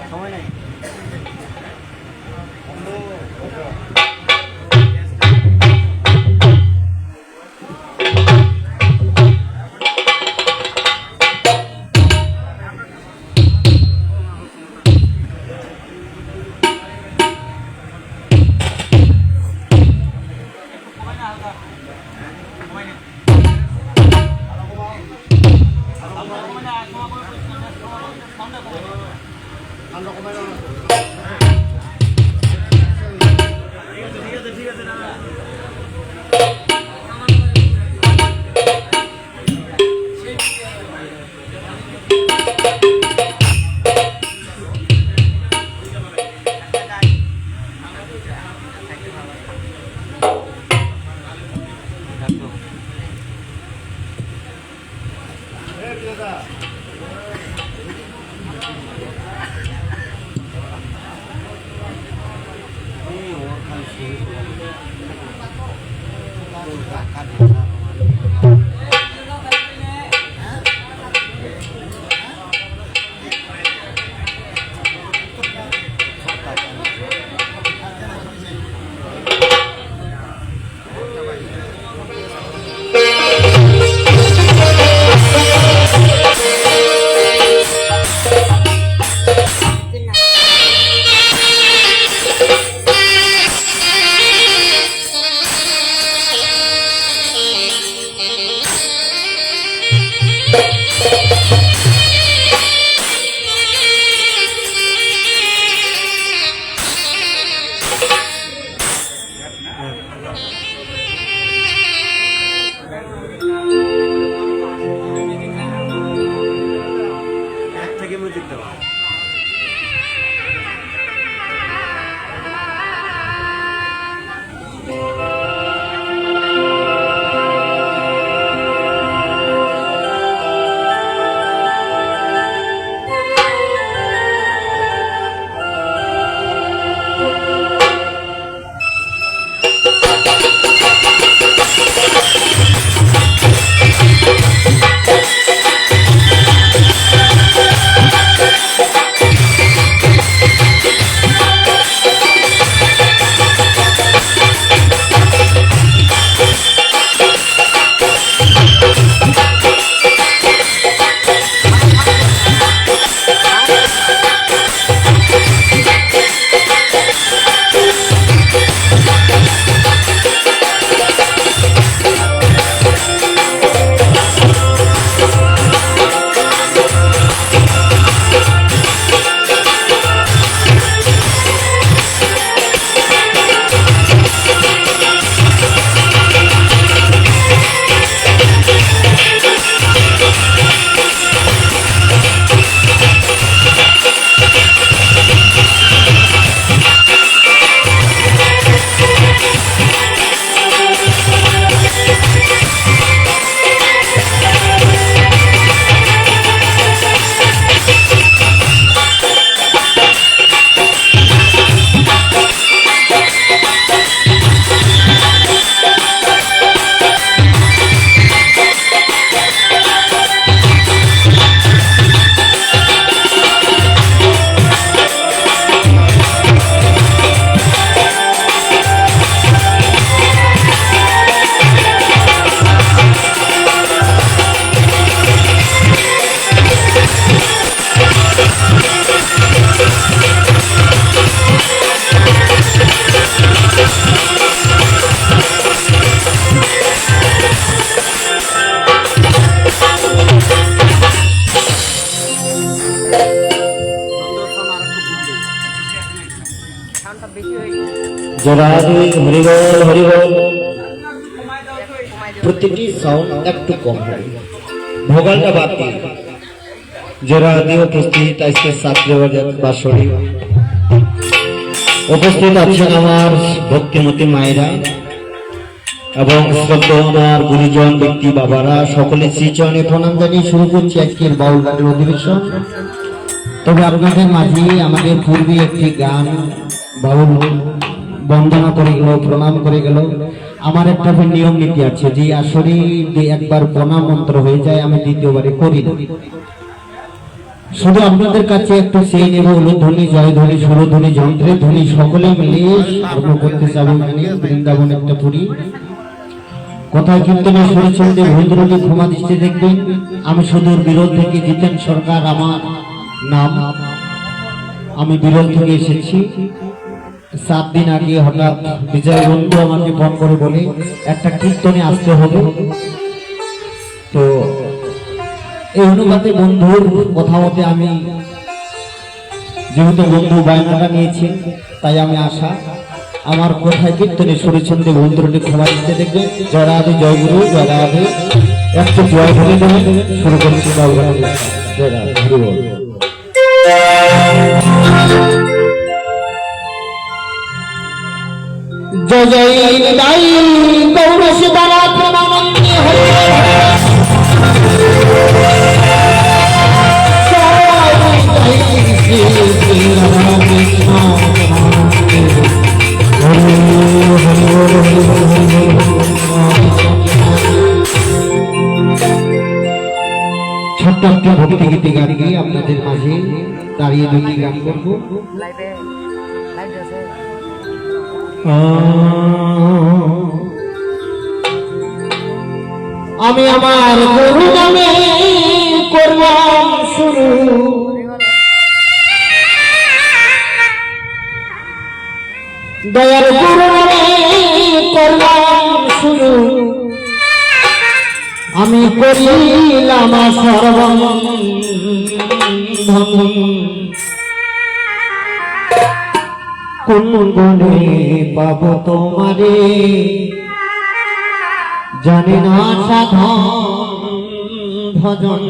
সময় নেই। জোরারে হরিবল হরিবল। প্রতিটি সাউন্ড একটু কম হবে, ভোগালটা বাদ দিয়ে। জোরারে উপস্থিত আজকে ছাত্র বাসরি উপস্থিত আছেন আমার ভক্তিমতী মায়েরা এবং শ্রদ্ধ আমার গুরুজন ব্যক্তি বাবারা, সকলে শ্রীচরণে প্রণাম জানিয়ে শুরু করছি আজকের বাউল গানের অধিবেশন। তবে আপনাদের মাঝে আমাদের পূর্বে একটি গান বাউল বন্দনা করে গেল, প্রণাম করে গেল। আমার একটা নিয়ম নীতি আছে যে আসরে একবার প্রণাম মন্ত্র হয়ে যায় আমি দ্বিতীয়বারে করি না। শুধু আপনাদের কাছে একটু সেই নেব উলুধ্বনি, জয়ধ্বনি, সুরধ্বনি, যন্ত্রের ধ্বনি সকলে মিলিয়ে আরম্ভ করতে যাবো। বৃন্দাবন একটা পুরী কোথায় কীর্তনে শুনেছেন যে ভৈদ্রকে ক্ষমা দৃষ্টি দেখবেন। আমি সুদূর বিরল থেকে, জিতেন সরকার আমার নাম, আমি বিরল থেকে এসেছি। 7 দিন আগে হঠাৎ বিজয় বন্ধু আমাকে ফোন করে বলে একটা কীর্তনে আসতে হবে। তো এই অনুপাতে বন্ধুর কথা মতে আমি, যেহেতু বন্ধু বায়নাটা নিয়েছি তাই আমি আসা। আমার কোথায় কীর্তনে শুনেছেন যে বন্ধুটি ক্ষমা দিতে দেখবে। জয় রাধে, জয় গুরু, জয় রাধে। একটু জয় বলে দেবেন, শুরু করছি জয় রাধে, হরি বল। জয় জয় নিতাই গৌর শিবারা প্রেমানন্দে হরি ছোট্ট একটি ভক্তি গীতি গান গিয়ে আপনাদের মাঝে দাঁড়িয়ে দুটি গান করবো। আমি আমার গুরু নামে করলাম শুরু, দয়ার গুরু নামে করলাম শুরু, আমি করিলাম সর্বম কোন গুণে পাব তোমারে জানি না সাধন ভজন।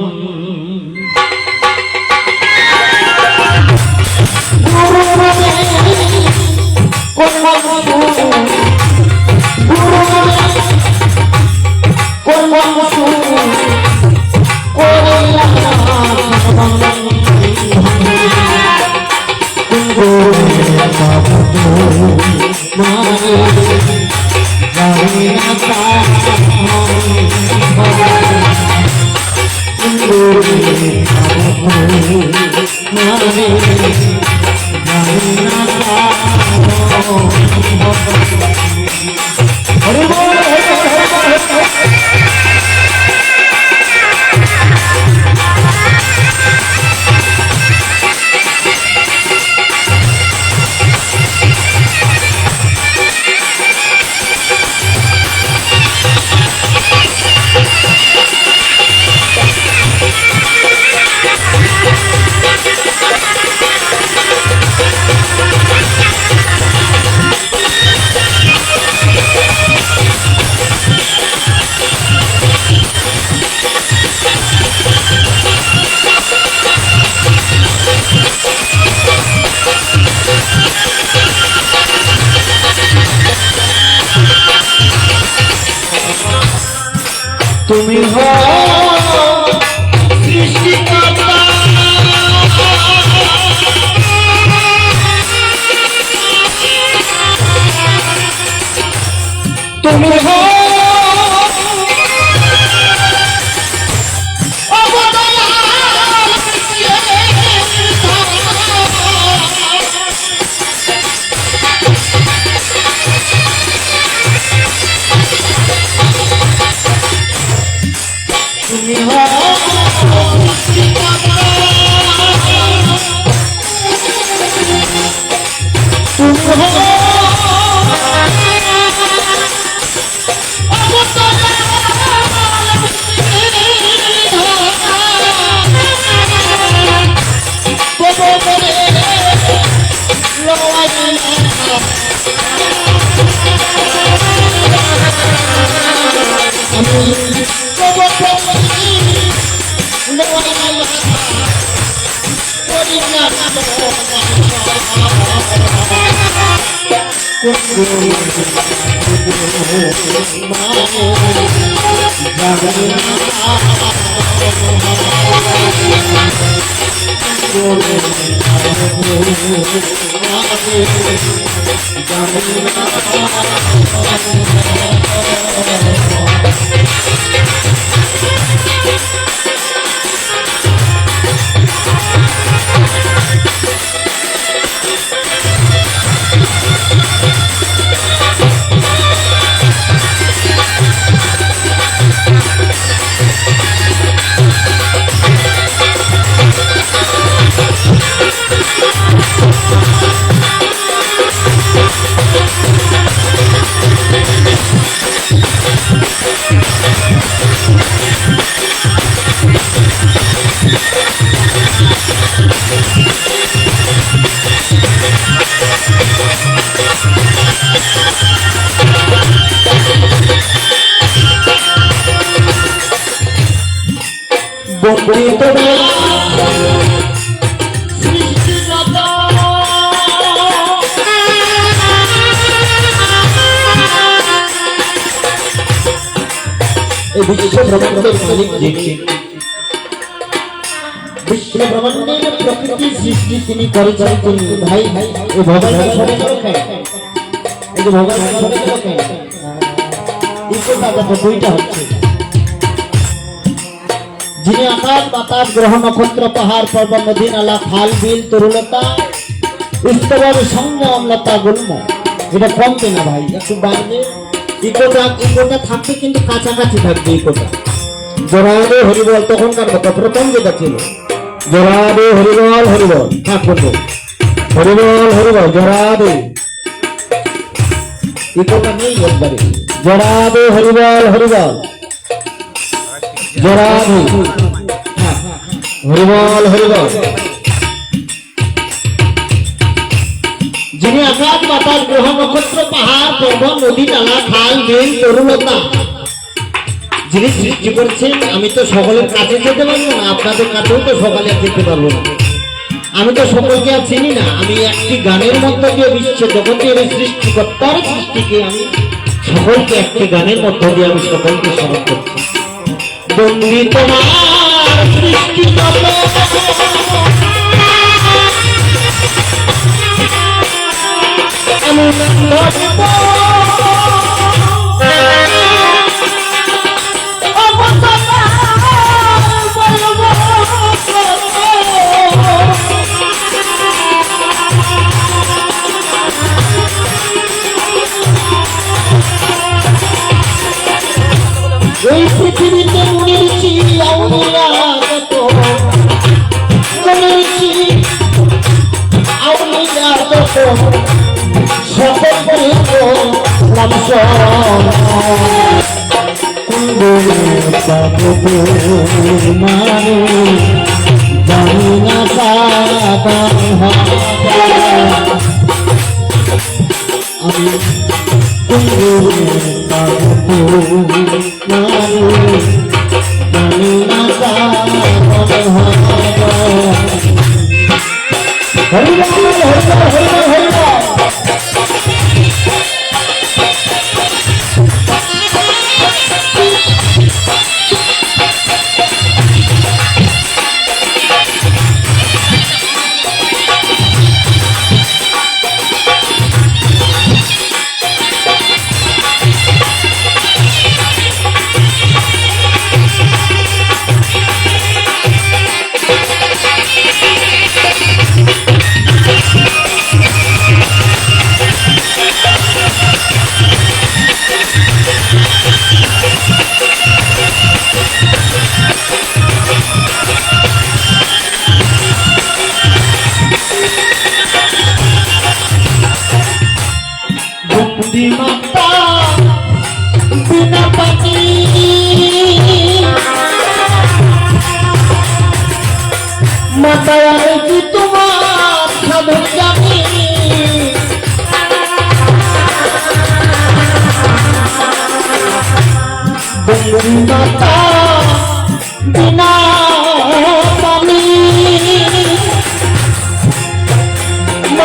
তুমি হো সৃষ্টিকর্তা, তুমি হো বিশ্ব ব্রহ্মাণ্ডের প্রকৃতি সৃষ্টি তিনি করেছেন তিনি ভাই ভাই এই ভগবান সরে গেল কেন এই যে ভগবান সরে গেল কেন দুইটা হচ্ছে যিনি আকাশ বাতাস গ্রহ নক্ষত্র পাহাড় পর্বত নদী নালা খাল বিল তরুলতা স্তবর সঙ্গ অম্লতা গুল্ম এটা কমবে না ভাই একটু বাড়বে ইকোটা থাকবে কিন্তু কাছাকাছি থাকবে ইকোটা জোরাদে হরিবল তখনকার কথা প্রথম যেটা ছিল জোরাদে হরিবল হরিবল থাক বলবো হরিবল হরিবল জোরাদে ইকোটা নেই একবারে জোরাদে হরিবল হরিবল জোরাদে হরিবল হরিবল যিনি আকাশ বাতাস গ্রহ নক্ষত্র পাহাড় পর্বত নদী নালা খাল বিল তরুলতা যিনি সৃষ্টি করছেন আমি তো সকলের কাছে যেতে পারবো না আপনাদের কাছেও তো সকালে যেতে পারবো না আমি তো সকলকে আর চিনি না আমি একটি গানের মধ্য দিয়ে বিশ্ব জগতের সৃষ্টিকর্তার সৃষ্টিকে আমি সকলকে একটি গানের মধ্য দিয়ে আমি সকলকে স্মরণ করছি বন্দী তোমার সৃষ্টি এই পৃথিবীতে মনেছি আউলিয়া যত মনেছি আউলিয়া যত সকল মারে জানি না আমি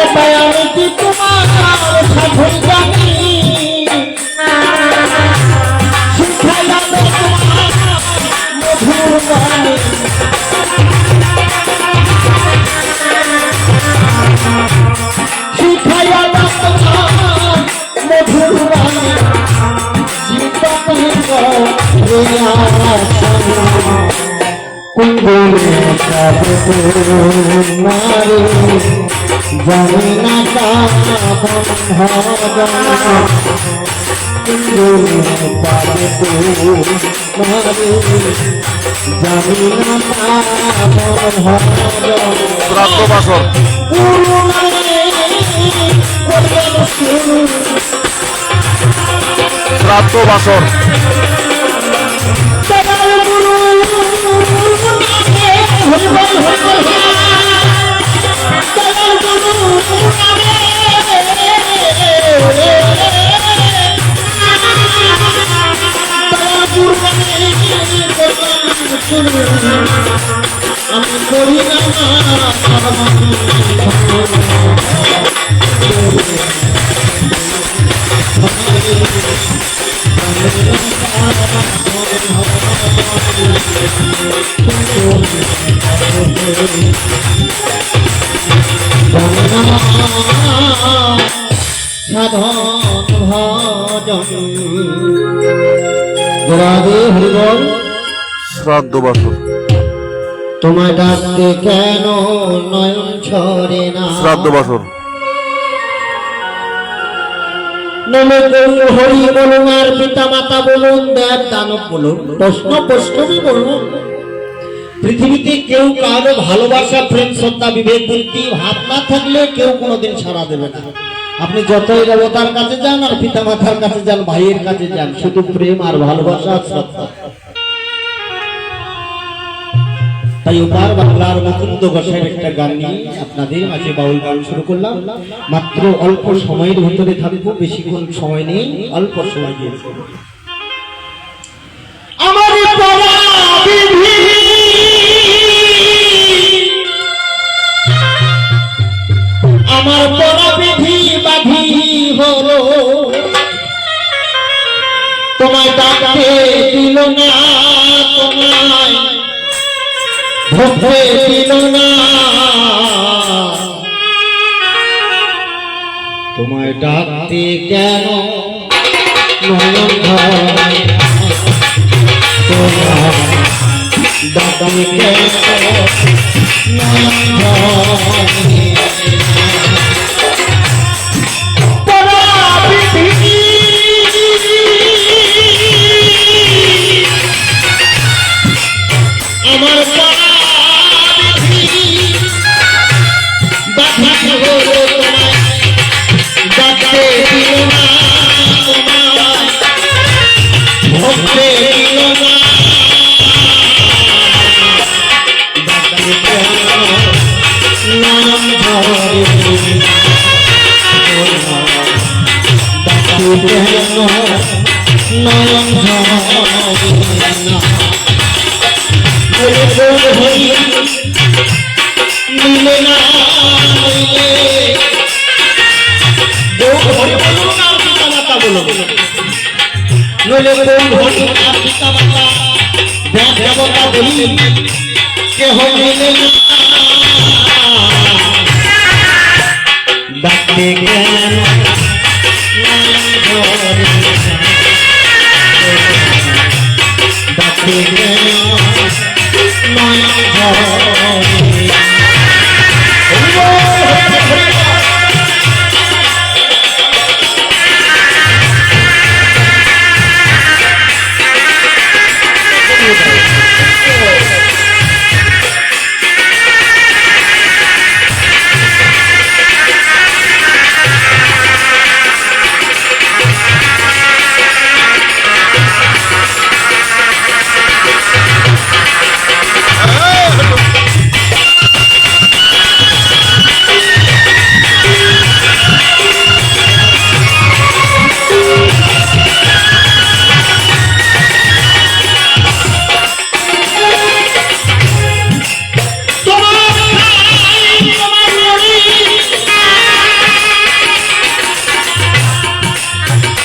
তাই আমি কি তোমার সাধন জানি শিখাই যাবে তোমার মধুর বাণী শিখাই যাবে তোমার মধুর বাণী কুঙ্গুরে পাবে নারে জানি না কাবন ভজন কুঙ্গুরে পাবে নারে জানি না কাবন ভজন শ্রাদ্ধ বাসর গুরু নারে করবেন শুরু শ্রাদ্ধ বাসর আমি করি না সাধন ভজন রাধে হরিবল শ্রাদ্ধ বাসর তোমায় ডাকতে কেন নয়ন ছড়ে না শ্রাদ্ধ বাসর নমে বলুন হরি বলুন আর পিতা মাতা বলুন দেব দানব বলুন প্রশ্নবী বলুন পৃথিবীতে কেউ কারো ভালোবাসা প্রেম শ্রদ্ধা বিবেক বুদ্ধি ভাব না থাকলে কেউ কোনোদিন সাড়া দেবে না আপনি যতই দেবতার কাছে যান আর পিতা মাতার কাছে যান ভাইয়ের কাছে যান শুধু প্রেম আর ভালোবাসা আর শ্রদ্ধা তাই ওপার বাংলার মুকুন্দ গোসাইয়ের একটা গান নিয়ে আপনাদের মাঝে বাউল গান শুরু করলাম মাত্র অল্প সময়ের ভিতরে থাকবো বেশিক্ষণ সময় নেই অল্প সময় দিয়েছে আমার পরা বিধি আমার পরা বিধি বাধি হলো তোমায় ডাকতে দিল না তোমায় ভক্তে দিল না তোমায় ডাকতে কেন নয়ন তোমায় ডাকতে কেন নয়ন মিলে না নইলে দেবতা বলি কেহ মিলে না ডাকতে কেন ডাকতে কেন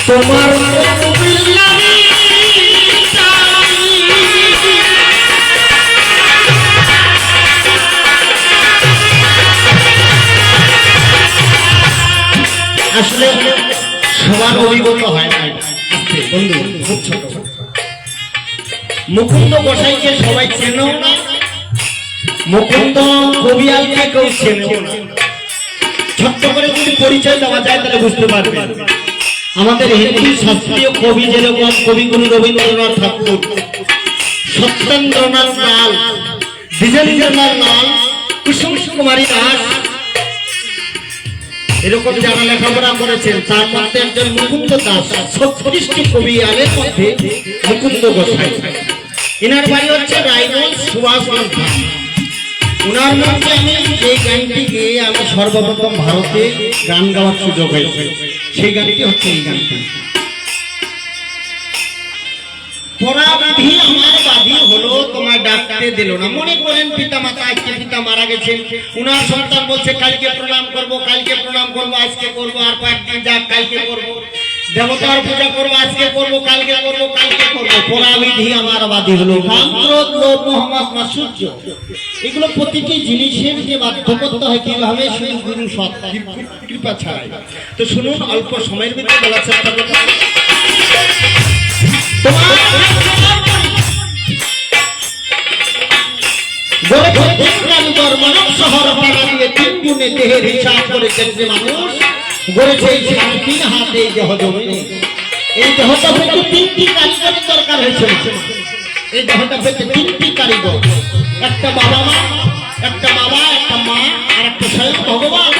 তোমার আসলে সবার অভিজ্ঞতা হয় না আজকে বন্ধু খুব ছোট মুকুন্দ গোসাইকে সবাই চেনেও না, মুকুন্দ কবিয়ালকে কেউ চেনেও না। ছোট্ট করে যদি পরিচয় দেওয়া যায় তাহলে বুঝতে পারবে। আমাদের হিন্দু শাস্ত্রীয় কবি যেরকম কবিগুরু রবীন্দ্রনাথ ঠাকুর, সত্যেন্দ্রনাথ লাল, দ্বিজেন্দ্রনাথ লাল, কুসুম কুমারী দাস, এরকম যারা লেখাপড়া করেছেন তার মধ্যে একজন মুকুন্দ দাস। 36টি কবিয়ালের মধ্যে মুকুন্দ গোসাই। এনার বাড়ি হচ্ছে রায়গঞ্জ সুভাষগঞ্জ। ওনার মধ্যে আমি যে গানটি গেয়ে আমি সর্বপ্রথম ভারতে গান গাওয়ার সুযোগ হয়েছে, সেই গানটি হচ্ছে এই গানটি। পরাবিধি আমার বাধি হলো তোমায় ডাকতে দিল না। মনে করেন পিতা মাতা, আজকে পিতা মারা গেছেন, উনার সন্তান বলছে কালকে প্রণাম করব, কালকে প্রণাম করব, আজকে করব, আর কয়েকদিন যাক কালকে করব, দেবতার পূজা করব, আজকে করব, কালকে করব, কালকে করব। পরাবিধি আমার বাধি হলো কাম, ক্রোধ, লোভ, মোহ, মায়া, সূর্য, এগুলো প্রতিটি জিনিসের যে বাধ্য করতে হয় কিভাবে, সেই গুরু সৎ কৃপা ছাড়াই। তো শুনুন, অল্প সময়ের ভিতরে বলার চেষ্টা করব। মানব শহর পাড়া দিয়ে 3 গুণে দেহের হিসাব করেছেন যে মানুষ গড়েছে এই 3 হাতে দেহ জমিনে। এই দেহটা পেতে 3টি কারিগরের দরকার হয়েছে। এই দেহটা পেতে 3টি কারিগর, একটা বাবা মা, একটা বাবা, একটা মা, আর একটা স্বয়ং ভগবান।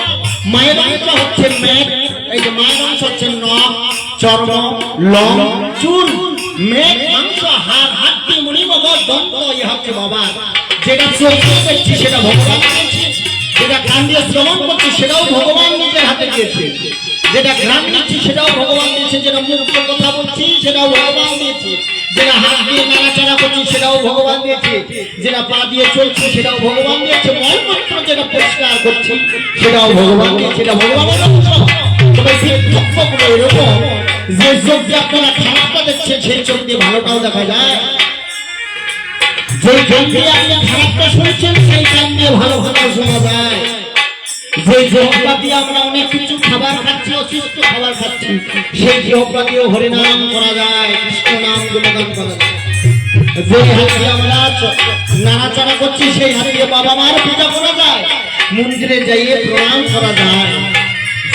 মায়ের অংশ হচ্ছে মেঘ, এই যে মায়ের অংশ হচ্ছে নখ, চর্ম, লোম, চুল, মেঘ, মাংস, হাড়, হাড্ডি, মুড়ি, মগজ, দন্ত, এই হচ্ছে বাবা। যেটা চোখ দিয়ে দেখছি সেটা ভগবান দিয়েছে, যেটা কান দিয়ে শ্রবণ করছি সেটাও ভগবান নিজের হাতে দিয়েছে, যেটা ঘ্রাণ নিচ্ছি সেটাও ভগবান দিয়েছে, যেটা মুখ দিয়ে কথা বলছি সেটাও ভগবান দিয়েছে, যেটা হাত দিয়ে নাড়াচাড়া করছি সেটাও ভগবান দিয়েছে, যেটা পা দিয়ে চলছি সেটাও ভগবান দিয়েছে, মলমূত্র যেটা পরিষ্কার করছি সেটাও ভগবান দিয়েছে, এটা ভগবানের অংশ। তবে পার্থক্যগুলো এরকম যে চোখ দিয়ে আপনারা খারাপটা দেখছেন সেই চোখ দিয়ে ভালোটাও দেখা যায়, যে চোখ দিয়ে আপনি খারাপটা শুনছেন সেই কান দিয়ে ভালো কথা শোনা যায়, যে জিহ্বা দিয়ে আমরা অনেক কিছু খাবার খাচ্ছি, অসুস্থ খাবার খাচ্ছি, সেই জিহ্বা দিয়ে হরিনাম করা যায়, কৃষ্ণ নাম গুণগান করা যায়, যে হাত দিয়ে আমরা নাড়াচাড়া করছি সেই হাত দিয়ে বাবা মার পূজা করা যায়, মন্দিরে যাইয়ে প্রণাম করা যায়,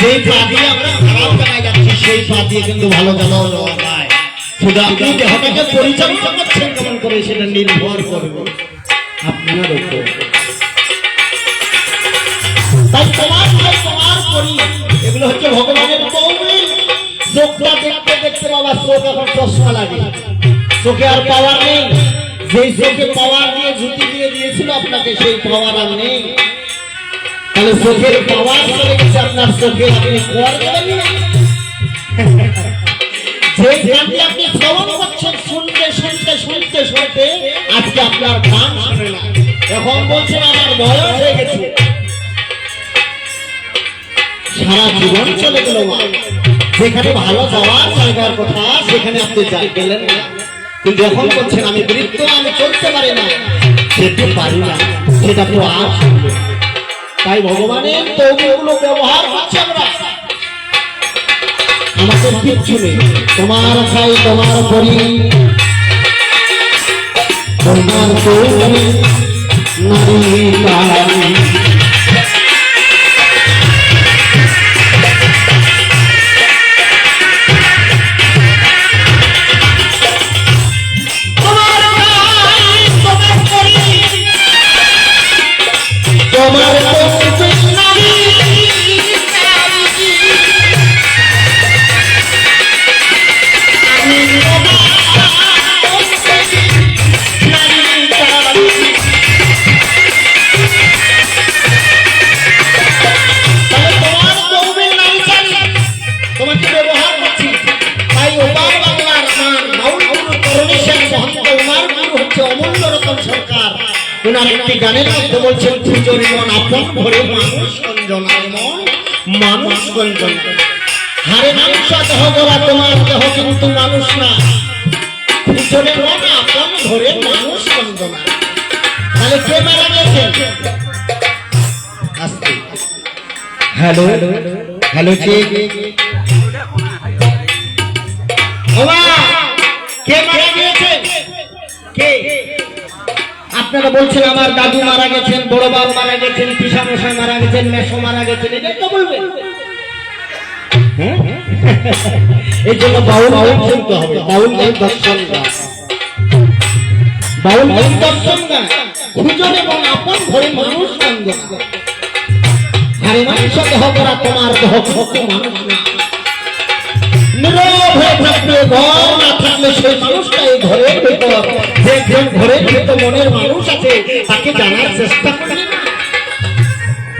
যে পা দিয়ে আমরা খারাপ জায়গায় যাচ্ছি সেই পা দিয়ে কিন্তু ভালো জায়গাও যাওয়া যায়। শুধু আপনি দেহটাকে পরিচালনা করছেন কেমন করে সেটা নির্ভর করবে আপনার উপর। তাই তোমার করি, এগুলো হচ্ছে ভগবানের তৌফিক। চোখটা দেখতে দেখতে বাবা চোখ এখন চশমা লাগে, চোখে আর পাওয়ার নেই। যেই চোখে পাওয়ার দিয়ে জুতি দিয়ে দিয়েছিল আপনাকে সেই পাওয়ার আর নেই। তাহলে চোখের পাওয়ার চলে গেছে আপনার চোখে, আপনি করবেন না। যে গানটি আপনি শ্রবণ করছেন শুনতে শুনতে শুনতে শুনতে আজকে আপনার গান শুনে না, এখন বলছেন আমার বয়স হয়ে গেছে, সারা জীবন চলে গেল। যেখানে ভালো যাওয়ার জায়গার কথা সেখানে আপনি যাই গেলেন না, কিন্তু এখন বলছেন আমি বৃদ্ধ, আমি চলতে পারি না, যেতে পারি না, সেটা তো আর শুনবে। তাই ভগবানের তৌফিকগুলো ব্যবহার করছি আমরা, আমাদের কিচ্ছু নেই। তোমার খাই তোমার করি, তোমার তৌফিক নারী কালী। ওনার একটি গানের মধ্যে বলছেন পুজোর মন আপন ভরে মানুষ গঞ্জনা, মন মানুষ গঞ্জনা। হারে মাংস দেহ গড়া তোমার দেহ কিন্তু মানুষ না। পিছনে মন আপন ধরে মানুষ বন্দনা। তাহলে কে মারা গেছে? হ্যালো হ্যালো কে কে মারা গিয়েছে? কে? আপনারা বলছেন আমার দাদু মারা গেছেন, বড় বাপ মারা গেছেন, পিসামশাই মারা গেছেন, মেসো মারা গেছেন, এটাই তো বলবেন। এই জন্য বাউল শুনতে হবে। বাউল দর্শন গান, বাউল দর্শন গান খুঁজন এবং আপন ঘরে মানুষ বন্দনা। হারে মানুষ দেহ করা তোমার দেহ মানুষ না। নীরব হয়ে থাকবে ঘর না থাকলে সেই মানুষটা এই ঘরের ভেতর, যে ঘরের ভেতর মনের মানুষ আছে তাকে জানার চেষ্টা করবে না।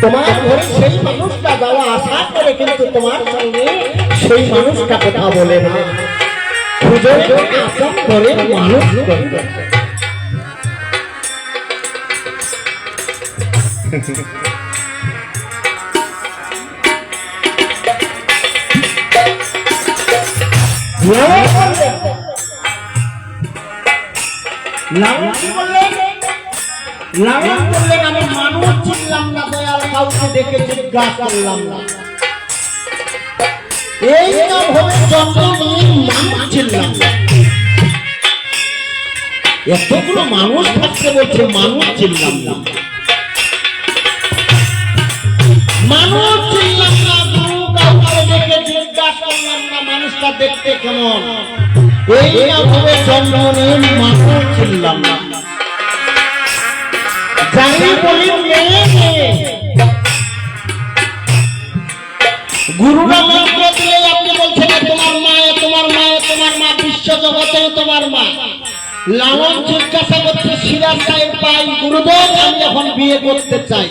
তোমার ঘরে সেই মানুষটা যাওয়া আশা করে কিন্তু তোমার সঙ্গে সেই মানুষটা কথা বলে না। খুঁজে আপন ঘরের মানুষ করবে। লালন বললেন আমি মানুষ চিনলাম না দয়াল, কাউকে দেখে জিজ্ঞাসা করলাম না। এই নাম হবে জন্ম নিয়ে মানুষ চিনলাম না। এতগুলো মানুষ থাকতে বলছে মানুষ চিনলাম না, মানুষ চিনলাম না, কাউকে দেখে জিজ্ঞাসা করলাম না মানুষটা দেখতে কেমন। এই নাম হবে জন্ম নিয়ে মানুষ চিনলাম না। গুরুরা মন্ত্র দিলে আপনি বলছেন তোমার মা, তোমার মা, তোমার মা, বিশ্ব জগতে তোমার মা। লালন জিজ্ঞাসা করতে সিরাজ সাহেব পাই, গুরুদেব আমি এখন বিয়ে করতে চাই।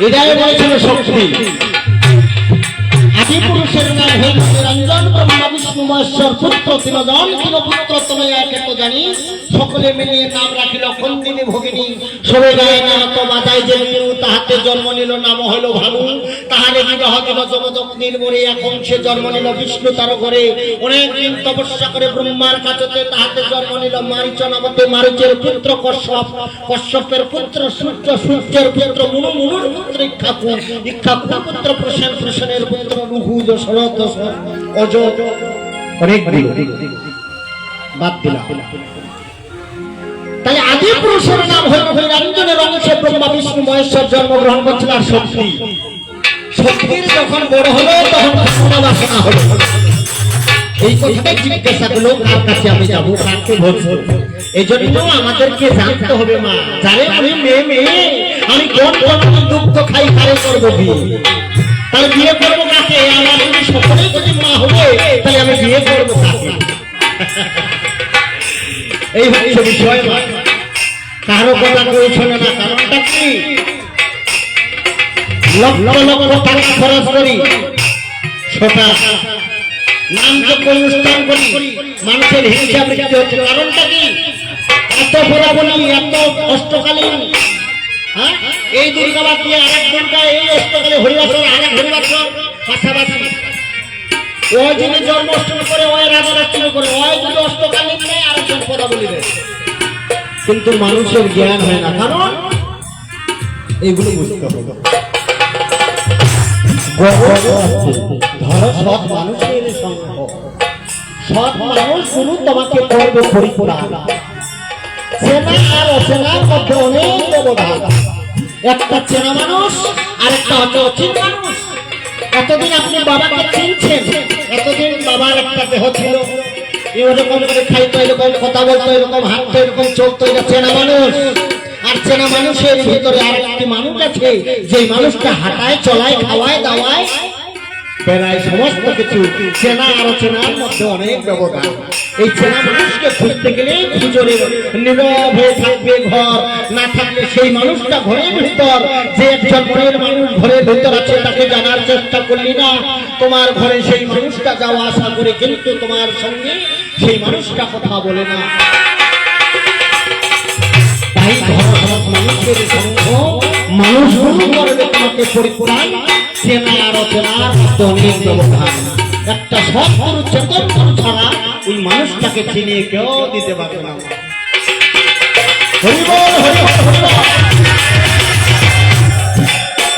এটাই বলেছিল শক্তি। আদি পুরুষের নাম হইল নিরঞ্জন, ব্রহ্মা বিষ্ণু মহেশ্বর, পুত্র তিনজন, তিন পুত্র তুমি একে তো জানি। সকলে মিলিয়ে নাম রাখিল খন্দিনী ভগিনী। সবে গায়ে না তো বাজায় যে তাহাতে জন্ম নিল নাম হইল ভানু। তাহারে বিবাহ দিল জগদক নির্মরে, এখন সে জন্ম নিল বিষ্ণু তার ঘরে। অনেকদিন তপস্যা করে ব্রহ্মার কাছতে তাহাতে জন্ম নিল মারিচ নামতে। মারিচের পুত্র কশ্যপ, কশ্যপের পুত্র সূর্য, সূর্যের পুত্র মুনু, মুনুর পুত্র ইক্ষাকু, ইক্ষাকুর পুত্র প্রসেন, প্রসেনের পুত্র রুহু, শরৎ, অজ। অনেক বাদ দিলাম। তাহলে আদি পুরুষের নাম হইল নিরঞ্জনের অংশে ব্রহ্মা বিষ্ণু মহেশ্বর জন্মগ্রহণ করছিল। আর শক্তি, শক্তির যখন বড় হলো তখন বাসনা হলো। এই কথাটাই জিজ্ঞাসা করলো কার কাছে আমি যাবো, কাকে ভোট করবো। এই জন্য আমাদেরকে জানতে হবে মা, জানে আমি মেয়ে, আমি কোন দুগ্ধ খাই, কারে করবো বিয়ে, তার বিয়ে করবো কাকে। আমার যদি সকলে যদি মা হবে তাহলে আমি বিয়ে করবো কাকে। এই হচ্ছে বিষয়। কারো কথা কেউ শোনে না। কারণটা কি? লক্ষ লক্ষ টাকা খরচ করি, ছোটা নামযোগ্য অনুষ্ঠান করি, মানুষের হিংসা বৃদ্ধি হচ্ছে। কারণটা কি? এত বরাবরি, এত অষ্টকালীন, এই দুর্গা বাদ দিয়ে আরেক দুর্গা, এই অষ্টকালী হরিবাসর আরেক হরিবাসর পাশাপাশি। ওই যদি জন্মাষ্টমী করে, ওই রাধারাষ্টমী করে, ওই যদি অষ্টকালীন নেয় আরেকজন পদাবলী দেয়। কিন্তু মানুষের জ্ঞান হয় না। কারণ এগুলো বুঝতে হবে। ধরো সৎ মানুষের সঙ্গ, সৎ মানুষগুলো তোমাকে করবে পরিপূর্ণ। চেনা আর অচেনার মধ্যে অনেক ব্যবধান। একটা চেনা মানুষ আর একটা অচেনা মানুষ। এতদিন আপনি বাবাকে চিনছেন, এতদিন বাবার একটা দেহ ছিল, এরকম করে খাইতো, এরকম কথা বলতো, এরকম হাঁটতো, এরকম চলতো, এটা চেনা মানুষ। আর চেনা মানুষের ভিতরে আর একটি মানুষ আছে, যে মানুষটা হাঁটায়, চলায়, খাওয়ায়, দাওয়ায়, বেড়ায়, সমস্ত কিছু। চেনা আর চেনার মধ্যে অনেক ব্যবধান। এই চেনা মানুষকে খুঁজতে গেলে খুঁজরে নীরব হয়ে থাকবে ঘর, না থাকলে সেই মানুষটা ঘরের ভিতর, যে একজন ঘরের মানুষ ঘরের ভিতর আছে তাকে জানার চেষ্টা করলি না। তোমার ঘরে সেই মানুষটা যাওয়া আশা করে, কিন্তু তোমার সঙ্গে সেই মানুষটা কথা বলে না। তাই মানুষের সঙ্গ মানুষ করবে তোমাকে পরিপূর্ণ। চেনা আর অচেনার মধ্যে অনেক ব্যবধান। একটা সৎগুরু চেতন গুরু ছাড়া ওই মানুষটাকে চিনিয়ে কেউ দিতে পারবে না। হরি বল, হরি বল, হরি বল।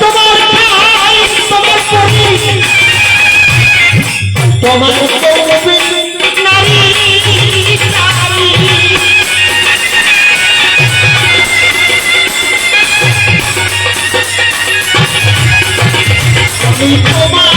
তোমার ভাই, তোমার পরি, তোমার কবি নারী নারী। আমি তোমার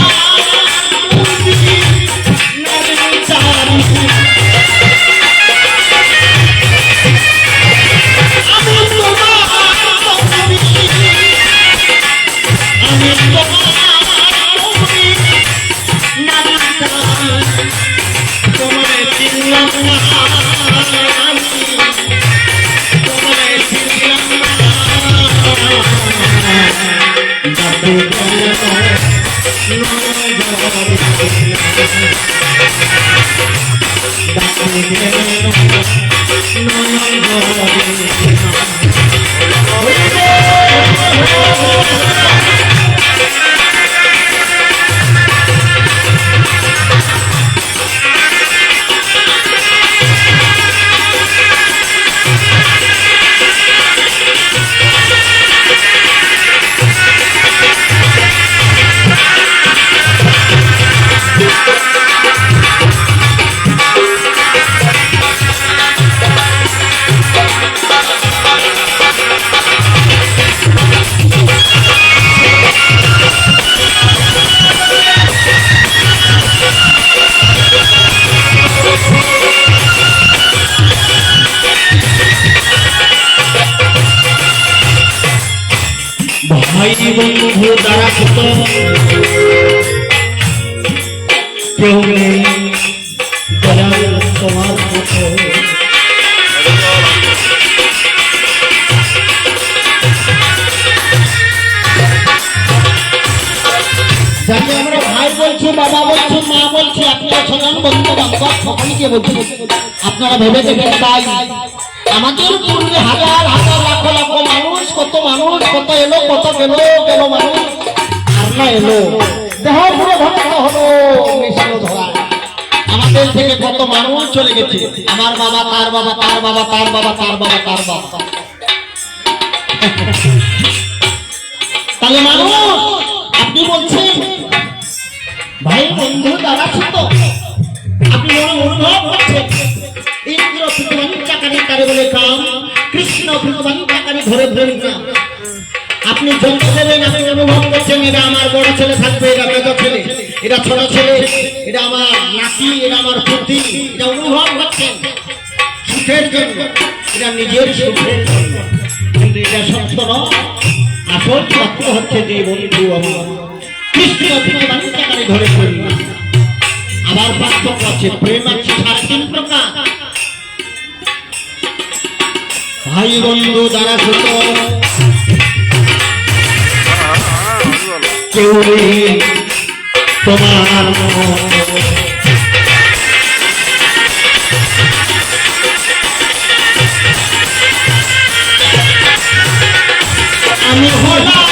ভাই বন্ধু দ্বারা ছোট কেউ নেই দয়াল তোমার মতো। যাকে আমরা ভাই বলছি, বাবা বলছি, মা বলছি, আত্মীয় স্বজন, বন্ধু বান্ধব সকলকে বলছি। আপনারা ভেবে দেখেন তাই আমাদের পূর্বে হাজার হাজার লাখ লাখ মানুষ, কত এলো, কত গেল মানুষ, আর না এলো দেহ পুরো ধ্বংস হলো মিশ্র ধরা। আমাদের থেকে কত মানুষ চলে গেছে, আমার বাবা, তার বাবা, তার বাবা, তার বাবা, তার বাবা, তার বাবা। তাহলে মানুষ আপনি বলছেন ভাই বন্ধু দ্বারা ছোট, আপনি অনুভব করছেন ইন্দ্র ভগবানের চাকারি তারে বলে কাম, কৃষ্ণ ভগবানের চাকারি ধরে ধরে কাম। আপনি জন্ম দেবেন, আপনি অনুভব করছেন এটা আমার বড় ছেলে থাকবে, এটা মেজ ছেলে, এটা ছোট ছেলে, এটা আমার নাতি, এটা আমার পুতি, এটা অনুভব করছেন সুখের জন্য, এটা নিজের সুখের জন্য। কিন্তু এটা সত্য নয়। আসল সত্য হচ্ছে যে বন্ধু আমার কৃষ্ণ ভগবানের চাকারি ধরে ধরে কাম। আবার পার্থক্য আছে, প্রেম আছে 3 প্রকার। ভাই বন্ধু দ্বারা ছোট কেউ নেই তোমার মতো। আমি হলাম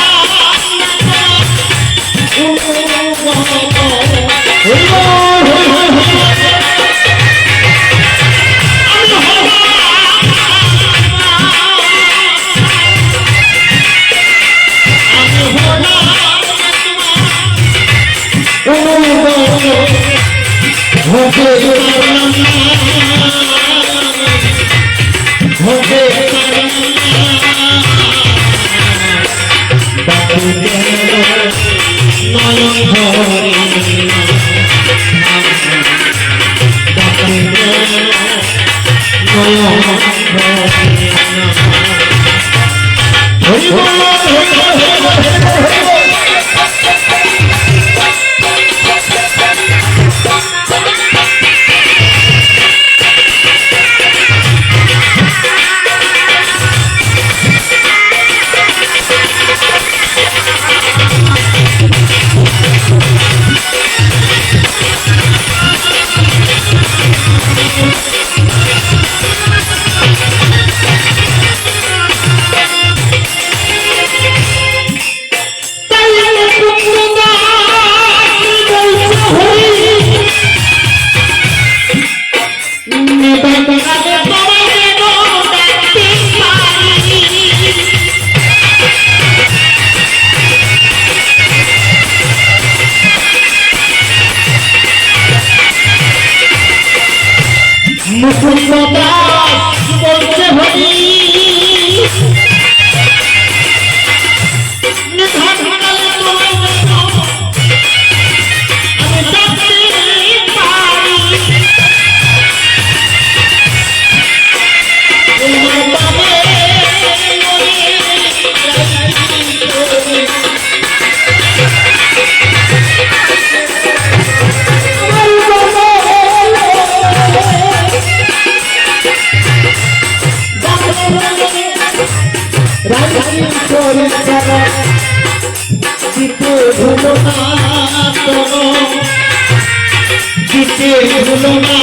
এলো না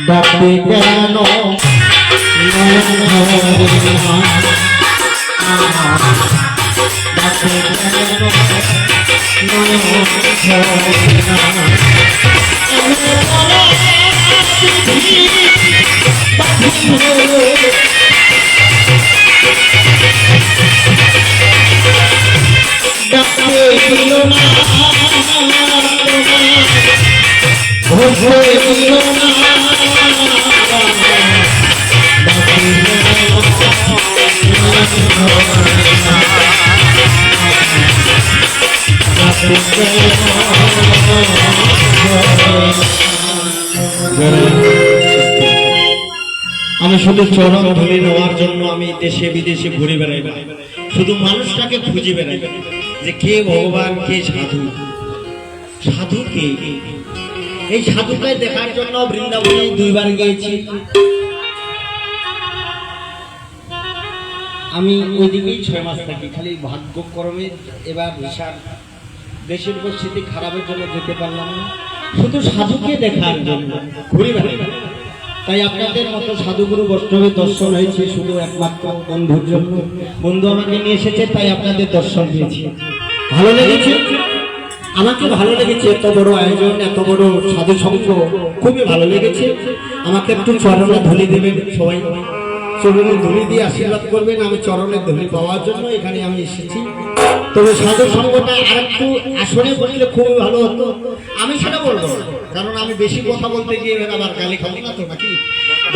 ডাকতে কেন নয়ন ভরে না ডাকতে কেন নয়ন ভরে না ডাকতে এলো না ভোরে এলো না আমি শুধু চরণ ধরে নেওয়ার জন্য আমি দেশে বিদেশে ঘুরে বেড়াই না, শুধু মানুষটাকে খুঁজে বেড়াই যে কে ভগবান কে সাধু, সাধু কে। এই সাধুকে দেখার জন্য বৃন্দাবনে 2 বার গিয়েছি। আমি ওইদিকেই 6 মাস থাকি, খালি ভাগ্যক্রমে এবার বিশাল দেশের পরিস্থিতি খারাপের জন্য যেতে পারলাম না, শুধু সাধুকে দেখার জন্য ঘুরে বেড়াই। তাই আপনাদের মতো সাধুগুরু বৈষ্ণবের দর্শন হয়েছে শুধু একমাত্র বন্ধুর জন্য। বন্ধু আমাকে নিয়ে এসেছে, তাই আপনাদের দর্শন পেয়েছি। ভালো লেগেছে, আমাকে ভালো লেগেছে। এত বড় আয়োজন, এত বড় সাধু সঙ্গ খুবই ভালো লেগেছে। আমাকে একটু চরণে ধুলি দেবেন, সবাই চরণে ধুলি দিয়ে আশীর্বাদ করবেন। আমি চরণে ধুলি পাওয়ার জন্য এখানে আমি এসেছি। তবে সাধু সঙ্গটা আর একটু আসনে বললে খুবই ভালো হতো। আমি সেটা বলবো, কারণ আমি বেশি কথা বলতে গিয়ে আবার গালি খাবো না তো, নাকি?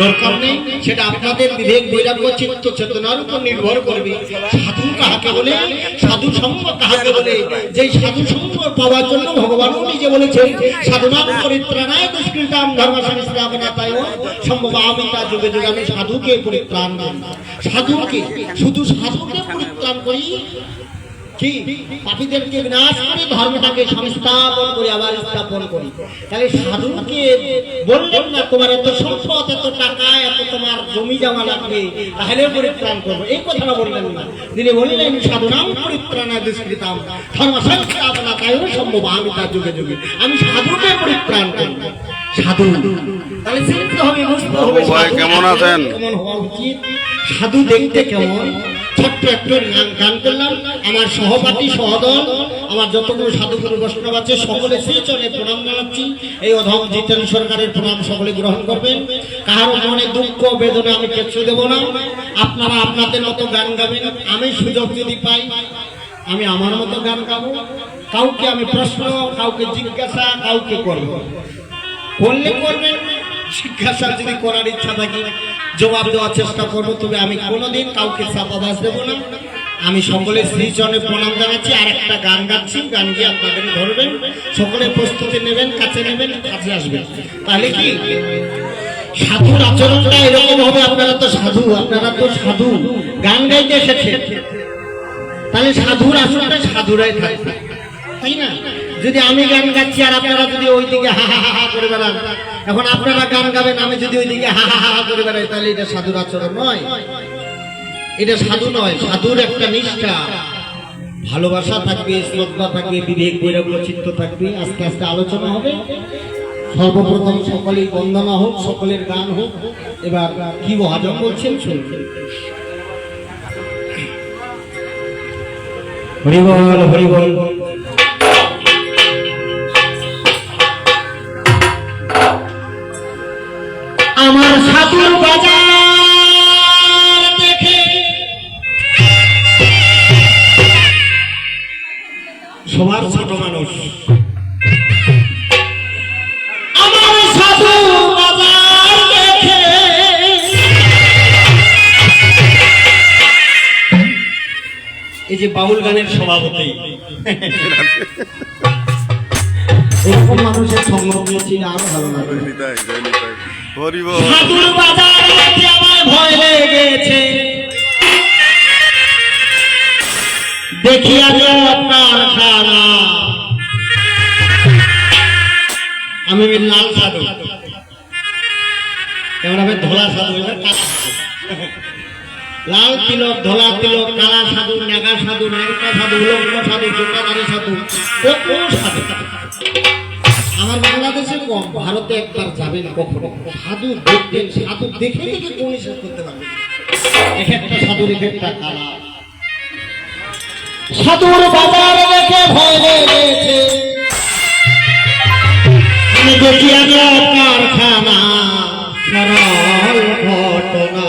দরকার নেই। সেটা আপনাদের বিবেক বৈরাগ্য চিত্ত চেতনার উপর নির্ভর করবে। সাধু কাহাকে বলে, সাধু সঙ্গ কাহাকে বলে, যে সাধু সঙ্গ পাওয়ার জন্য ভগবানও নিজে বলেছেন সাধুনাম পরিত্রাণায় দুষ্কৃতাম ধর্ম সংস্থাপনায় সম্ভবামি তা যুগে যুগে। আমি সাধুকে পরিত্রাণ করি, সাধুকে, শুধু সাধুকে পরিত্রাণ করি। কি পাপীদেরকে বিনাশ করে ধর্মটাকে সংস্থাপন করে আবার স্থাপন করি। তাহলে সাধুকে বললেন না তোমার এত সম্পদ, এত টাকা, এত তোমার জমি জমা লাগবে, তাহলে পরিত্রাণ করবো, এই কথাটা বললেন না। তিনি বললেন সাধুনাম পরিত্রাণায় দুষ্কৃতাম ধর্ম সংস্থাপনায় সম্ভবামি তা যুগে যুগে। আমি সাধুকে পরিত্রাণ করব। সাধু তাহলে চিনতে হবে, বুঝতে হবে কেমন আছেন, কেমন হওয়া উচিত, সাধু দেখতে কেমন। ছোট্ট একটু গান করলাম। আমার সহপাঠী সহদল, আমার যতগুলো সাধুগুরু বৈষ্ণব আছে সকলে সেই চলে প্রণাম জানাচ্ছি। এই অধম জিতেন সরকারের প্রণাম সকলে গ্রহণ করবেন। কারো মনে দুঃখ বেদনা আমি কিছু দেব না। আপনারা আপনাদের মতো গান গাবেন। আমি সুযোগ যদি পাই আমি আমার মতো গান গাবো। কাউকে আমি প্রশ্ন, কাউকে জিজ্ঞাসা, কাউকে করব, করলে করবেন। জিজ্ঞাসা যদি করার ইচ্ছা থাকে জবাব দেওয়ার চেষ্টা করবো, তবে আমি কোনোদিন কাউকে চাপাবাজ দেবো না। আমি সকলের শ্রীচরণে প্রণাম জানাচ্ছি। আর একটা গান গাচ্ছি, গান গিয়ে আপনাদের ধরবেন, সকলে প্রস্তুতি নেবেন, কাছে নেবেন, কাছে আসবেন। তাহলে কি সাধুর আচরণটা এরকম হবে। আপনারা তো সাধু, আপনারা তো সাধু, গান গাইতে এসেছেন, তাহলে সাধুর আসনটা সাধুরাই থাকবে, তাই না? যদি আমি গান গাচ্ছি আর আপনারা যদি ওইদিকে হা হা হা করে বেড়ান, এখন আপনারা গান গাবেন, আমি যদি ওইদিকে হা হা হা করে বেড়াই, তাহলে এটা সাধুর আচরণ নয়, এটা সাধু নয়। সাধুর একটা নিষ্ঠা, ভালোবাসা থাকবে, শ্রদ্ধা থাকবে, বিবেক বৈরাগ্য চিত্ত থাকবে। আস্তে আস্তে আলোচনা হবে। সর্বপ্রথম সকলেই বন্দনা হোক, সকলের গান হোক। এবার কি মহাজন বলছেন শুনছেন। হরি বল, হরি বল। আমার সাধুর বাজার দেখে সবার ছোট মানুষ, আমার সাধুর বাজার দেখে এই যে বাউল গানের সভাপতি, এরকম মানুষের সঙ্গ পেয়েছি, আরো ভালো লাগে। সাধুর বাজার দেখে আমার ভয় লেগেছে, দেখিয়া আপনার খানা। আমি লাল সাধু, এবার আমি ধলা সাধু, লাল তিলক, ধলা তিলক, কালা সাধু, নেগা সাধু, ন্যাংটা সাধু, উলঙ্গ সাধু, জোটাদারি সাধু, কোন সাধু? আমার বাংলাদেশে কম, ভারতে একবার যাবেন কখনো, সাধু দেখবেন, সাধু দেখে দেখে কোন হিসাব করতে পারবেন। এক একটা সাধুর এক একটা কালা। সাধুর বাজার দেখে ভয় লেগেছে, আমি দেখি কারখানা, সরল ঘটনা।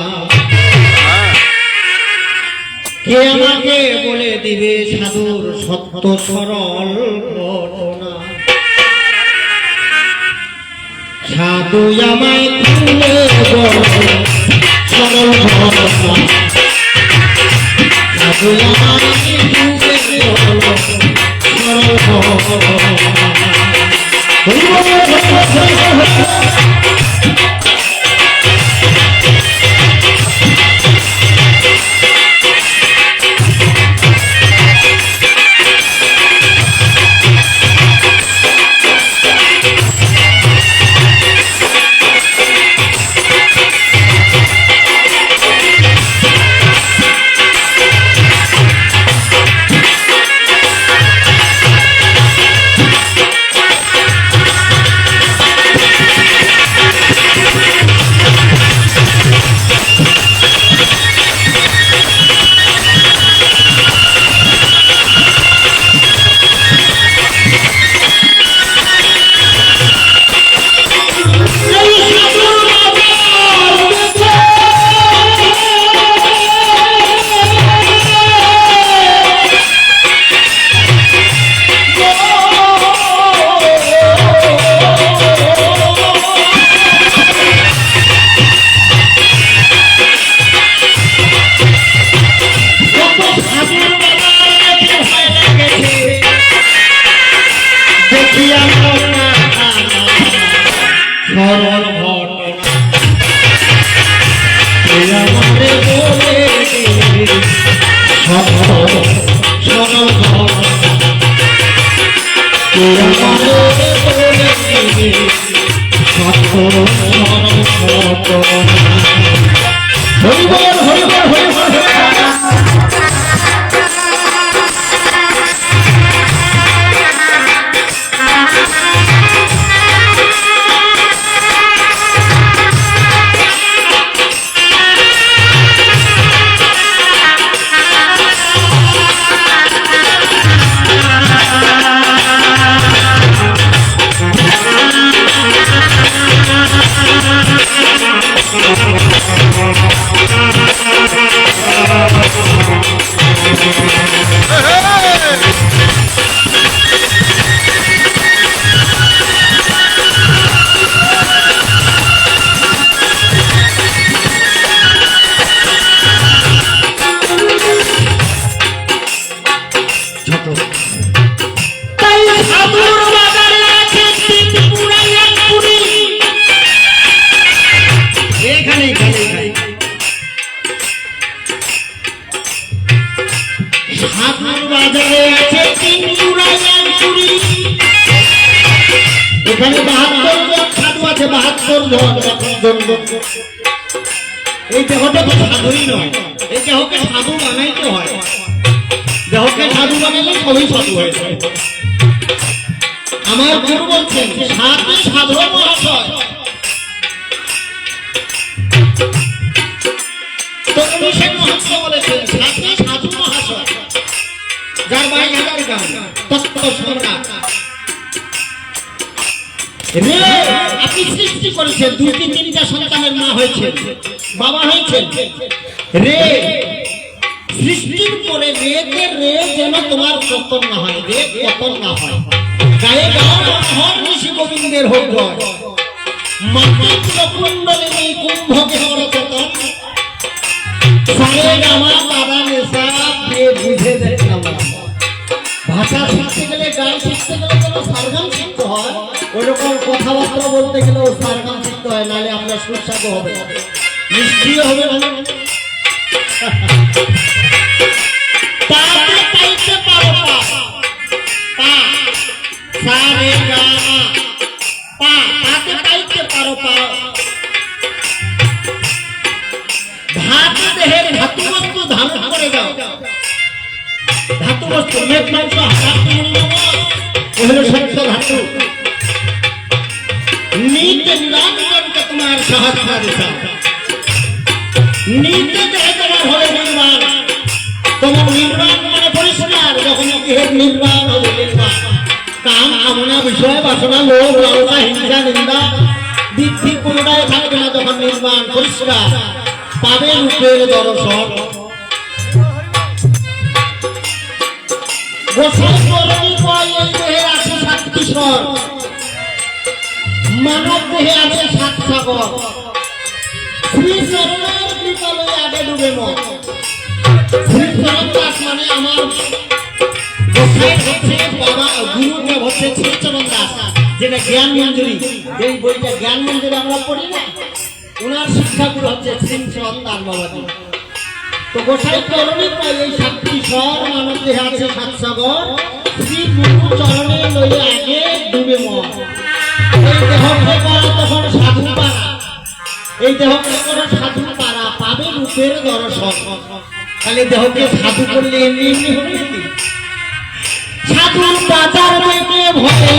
কে আমাকে বলে দিবে সাধুর সত্য সরল ঘটনা? সাধু আমায় খুলে বলে সরল ঘটনা, সাধু আমায় খুলে বলে সরল ঘটনা। এখানে 72 জন সাধু আছে, 72 জন। এই দেহটা তো সাধুই নয়, এই দেহকে সাধু বানাইতে হয়। দেহকে সাধু বানাইলে সবই সাধু হয়ে যায়। আমার গুরু বলছেন সাধু সাধু মহাশয়, তো অভিষেক মহাশয় বলেছেন সাধু সাধু মহাশয়, যার 22,000 গান তত্ত্ব সম্রাট। আপনি সৃষ্টি করেছেন, 2-3টা সন্তানের মা হয়েছে, বাবা হয়েছে। রে সৃষ্টির পরে রেতে রে যেন তোমার পতন না হয়, রে পতন না হয়। গায়ে গাও মহর ঋষি গোবিন্দের হোক জয়। মাটির কুণ্ডলে নেই কুম্ভকে পতন, সারে গামা পারা নেশা পেয়ে বুঝে দেখলাম। ভাষা শিখতে গেলে, গান শিখতে গেলে যেন সারগাম শিখতে হয়, ওইরকম কথাবার্তা বলতে গেলেও সারগাম শিখতে হয়, নাহলে আমরা সুস্বাদু হবে, নিষ্ক্রিয় হবে না। তাতে পাইতে পারো পা, সারে গামা পা, তাতে পাইতে পারো পা। ধাতু দেহের ধাতু বস্তু মেঘ মাংস এগুলো সত্য ধাতু নীতি নিরঞ্জনকে তোমার সাহায্য দিশা নীতি দেহে তোমার হবে নির্মাণ তোমার নির্মাণ মানে পরিষ্কার যখন গৃহের নির্মাণ হবে নির্মাণ কাম কামনা বিষয় বাসনা লোভ লালসা হিংসা নিন্দা বৃদ্ধি কোনটাই থাকবে না যখন নির্মাণ পরিষ্কার পাবে রূপের দর্শন গোসাই করণী কয় এই দেহে আছে সাতটি স্বর মানব দেহে আছে সাত সাগর শ্রী চরণের কৃপালয়ে আগে ডুবে মন শ্রী চরণ দাস মানে আমার গোসাই হচ্ছে বাবা গুরুদেব হচ্ছে শ্রী চরণ দাস যেটা জ্ঞান মঞ্জুরি এই বইটা জ্ঞান মঞ্জুরি আমরা পড়ি না ওনার শিক্ষাগুলো হচ্ছে শ্রী চরণ দাস বাবাজি তো গোসাই চরণে পাই এই সাতটি স্বর মানব দেহে আছে সাত সাগর শ্রী গুরু চরণে লইলে আগে ডুবে মন এই দেহকে করা তখন সাধু পারা এই দেহকে করা সাধু পারা পাবে রূপের দর্শন তাহলে দেহকে সাধু করলে এমনি এমনি হবে নাকি সাধু বাজার থেকে ভরে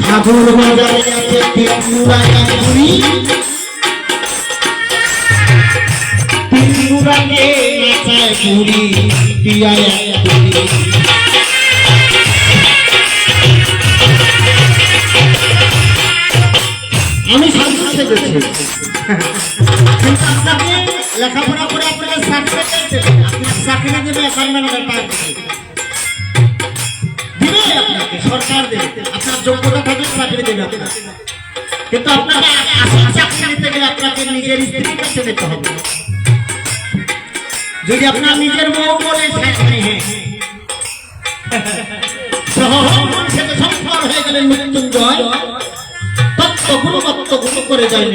সাধুর বাজারে আছে তিনমুরাঙ্গে নাচায় পুরি পিয়ায় পুরি আমি সাধু সেজেছি কিন্তু আপনাকে লেখাপড়া করে আপনাকে সার্টিফিকেট দেবে আপনার চাকরি দেবে অ্যাসাইনমেন্ট দিবে আপনাকে সরকার দেবে আপনার যোগ্যতা থাকলে চাকরি দেবে আপনাকে কিন্তু আপনাকে আসল চাকরি দিতে গেলে আপনাকে নিজের স্ত্রীর কাছে যেতে হবে যদি আপনার নিজের বউ বলে সফল হয়ে গেলেন মৃত্যুঞ্জয় তত্ত্বগুরু করে যায়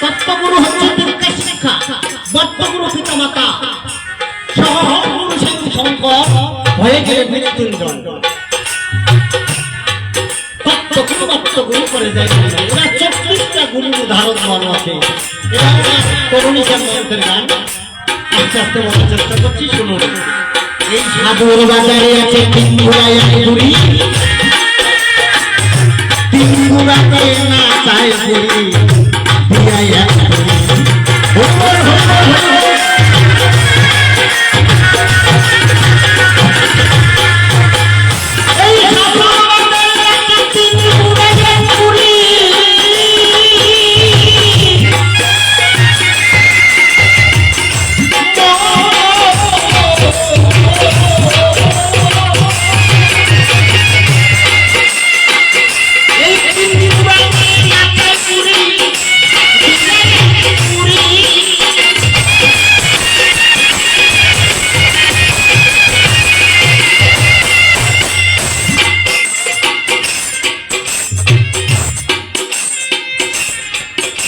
তত্ত্বগুরু হচ্ছে দীক্ষা শিক্ষা বর্তগুরু পিতা মাতা সহগুরু শঙ্কর হয়ে গেলে মৃত্যুঞ্জয় তত্ত্বগুরু করে যায় এরা 40টা গুরু ধারণ মন আছে এরা তরুণী গ্রন্থের গান আস্তে আস্তে বলার চেষ্টা করছি শুনুন এই সাধুর বাজারে আছে তিনমুরাঙ্গে তিনমুরাঙ্গে নাচায় পুরি পিয়ায়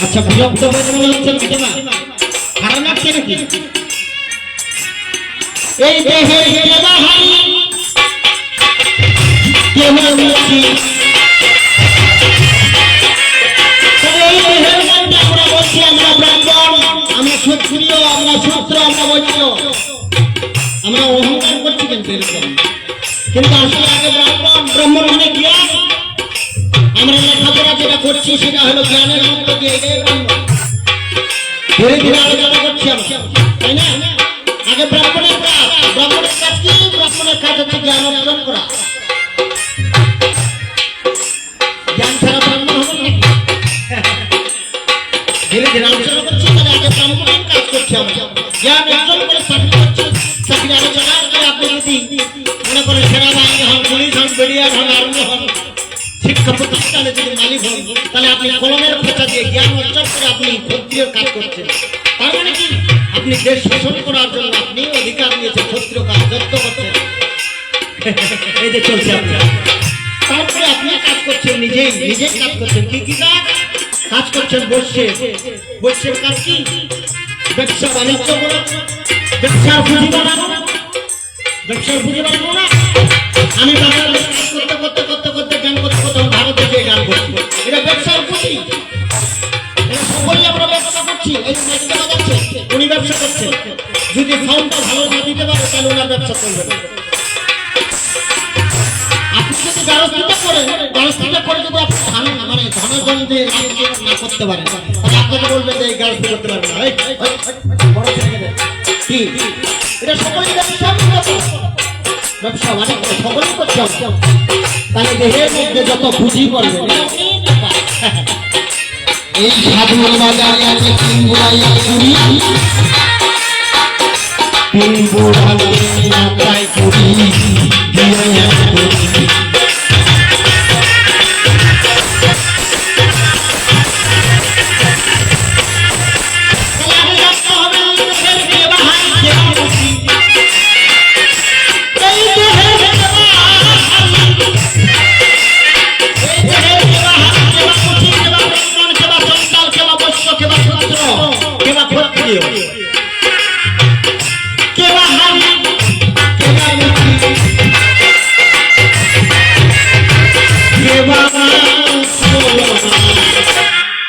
আচ্ছা বিরক্ত হয়ে মনে হচ্ছে বিধবা খারাপ লাগছে নাকি এই দেহে দেবাহারি কেহ মুক্তি তবে এই দেহের মধ্যে আমরা বলছি আমরা ব্রাহ্মণ আমরা ক্ষত্রিয় আমরা শূদ্র আমরা বৈশ্য আমরা অহংকার করছি কিন্তু এরকম কিন্তু আসলে আগে ব্রাহ্মণ মানে জ্ঞান আমরা লেখাপড়া যেটা করছি সেটা হলো জ্ঞানের মধ্য দিয়ে ধীরে ধীরে আলোচনা করছি আমরা, তাই না? আগে ব্রাহ্মণের কাজ, ব্রাহ্মণের কাজ কি? ব্রাহ্মণের কাজ হচ্ছে জ্ঞান অর্জন করা। জ্ঞান ছাড়া ব্রাহ্মণ হবে না। ধীরে ধীরে আলোচনা করছি, তাহলে আগে ব্রাহ্মণের কাজ করছি আমরা, জ্ঞান অর্জন করে চাকরি করছি। চাকরি আলোচনা করে আপনি যদি মনে করেন সেনাবাহিনী হন, পুলিশ হন, বিডিআর হন, আর্মি হন, শিক্ষা প্রতিষ্ঠানে যদি মালিক হন, তাহলে আপনি কলমের খোঁচা দিয়ে জ্ঞান অর্জন করে আপনি ক্ষত্রিয় কাজ করছেন। তার মানে কি? আপনি দেশ শাসন করার জন্য আপনি অধিকার নিয়েছেন, ক্ষত্রিয় কাজ যত্ন করছেন। এই যে চলছে আপনার, তারপরে আপনি কাজ করছেন, নিজেই নিজেই কাজ করছেন। কি কি কাজ? কাজ করছেন বসে। বসের কাজ কি? ব্যবসা বাণিজ্য করা, ব্যবসার পুঁজি বানানো, ব্যবসার পুঁজি বানানো না। আমি বাংলাদেশ কাজ করতে করতে করতে করতে জ্ঞান করতে করতে ভারতে গিয়ে জ্ঞান করছি, এটা ব্যবসার পুঁজি। এটা সকলেই আমরা ব্যবসা করছি। এই দেখতে পাচ্ছে উনি ব্যবসা করছেন, যদি ফাউন্ডটা ভালো না দিতে পারে তাহলে ওনার ব্যবসা চলবে না। আপনি যদি গারস্থিটা করেন, গারস্থিটা করে যদি আপনি ধান মানে ধানের জমিতে না করতে পারেন, তাহলে আপনাকে বলবেন যে এই গারস্থি করতে পারবেন না। বড় ছেলে কি এটা সকলেই ব্যবসা, ব্যবসা মানে সকলেই করতে হবে। তাহলে দেহের মধ্যে যত পুঁজি করবে, এই সাধুর বাজারে আছে তিন বুড়াইয়া কুড়ি, তিন বুড়ালে মাথায় কুড়ি দিয়া কুড়ি।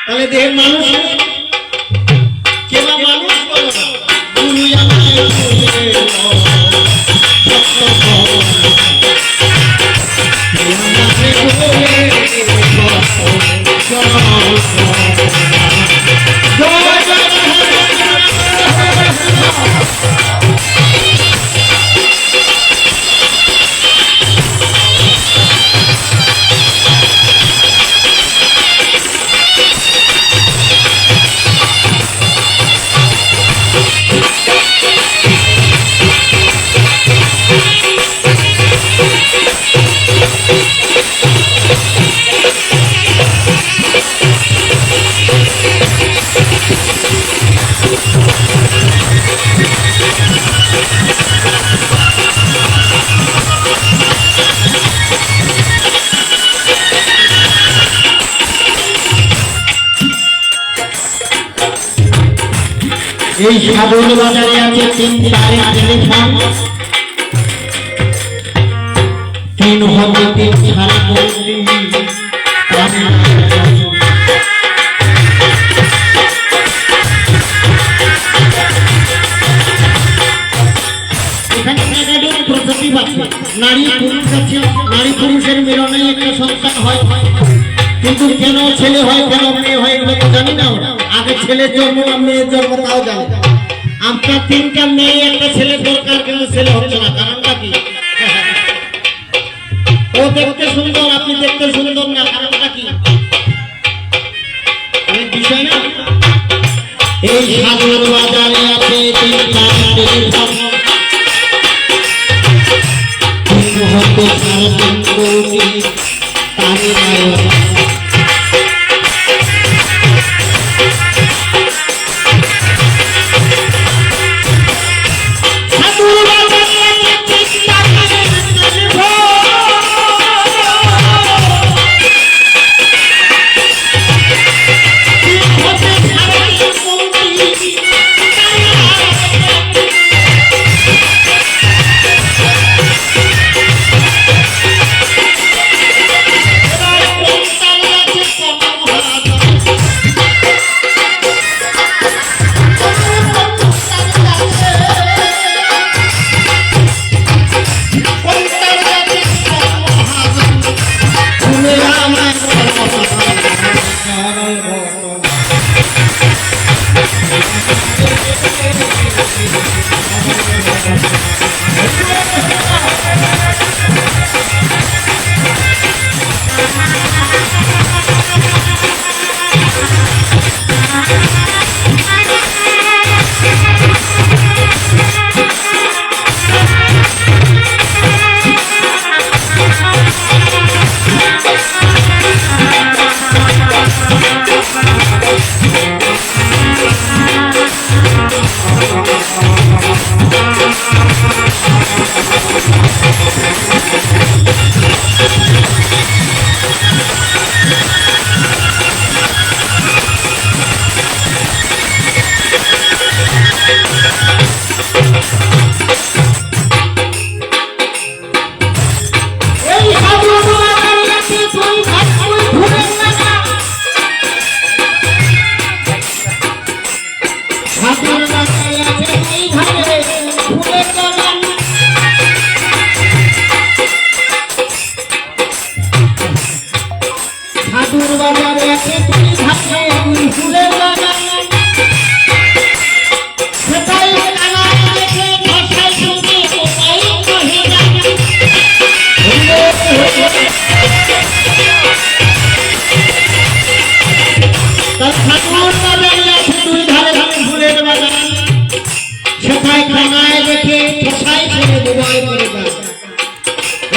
তাহলে দেহের মানুষ কেবা মানুষ বলো না, গুরু আমায় এই সাধুর বাজারে আছে তিন তারে টেলিফোন, তিন হবে তিন ছাড়া করলি নারী পুরুষ আছে, নারী পুরুষের মিলনে একটা সন্তান হয়, কিন্তু কেন ছেলে হয় কেন মেয়ে হয় এগুলো তো জানি না। আগে ছেলের জন্ম না মেয়ের জন্ম তাও জানি। আপনার তিনটা মেয়ে একটা ছেলে দরকার, কেন ছেলে হচ্ছে না? কারণটা কি? ও দেখতে সুন্দর, আপনি দেখতে সুন্দর না, কারণটা কি? অনেক বিষয় না। এই সাধুর বাজারে আছে তিনটা টেলিফোন, তিন হতে সাড়ে তিন কোটি তারে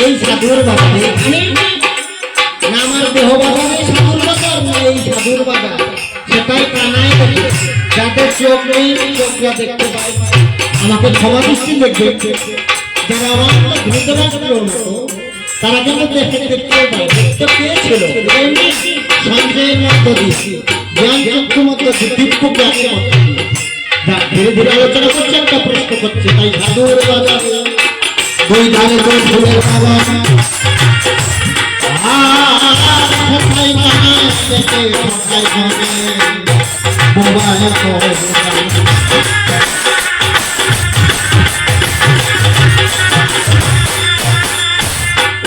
এই সাধুর বাজারে আমার দেহ বাজারে সাধুর বাজার না, এই সাধুর বাজার সেটাই কানায় দেখে যাদের চোখ নেই চোখরা দেখতে পায়। আমাকে ক্ষমা দৃষ্টি দেখবে যারা আমার ধৃতরাষ্ট্রের মতো, তারা কিন্তু দেখতে পায়, দেখতে পেয়েছিল সঞ্জয়ের মধ্য দিয়ে জ্ঞান চক্ষু মধ্য দিব্য জ্ঞানের মধ্য দিয়ে। ধীরে ধীরে আলোচনা করছে, একটা প্রশ্ন করছে। তাই সাধুর বাজারে দুই ধারে দুই ফুলের বাগান, কোথায় গানে দেখে কোথায় গানে মোবাইল করে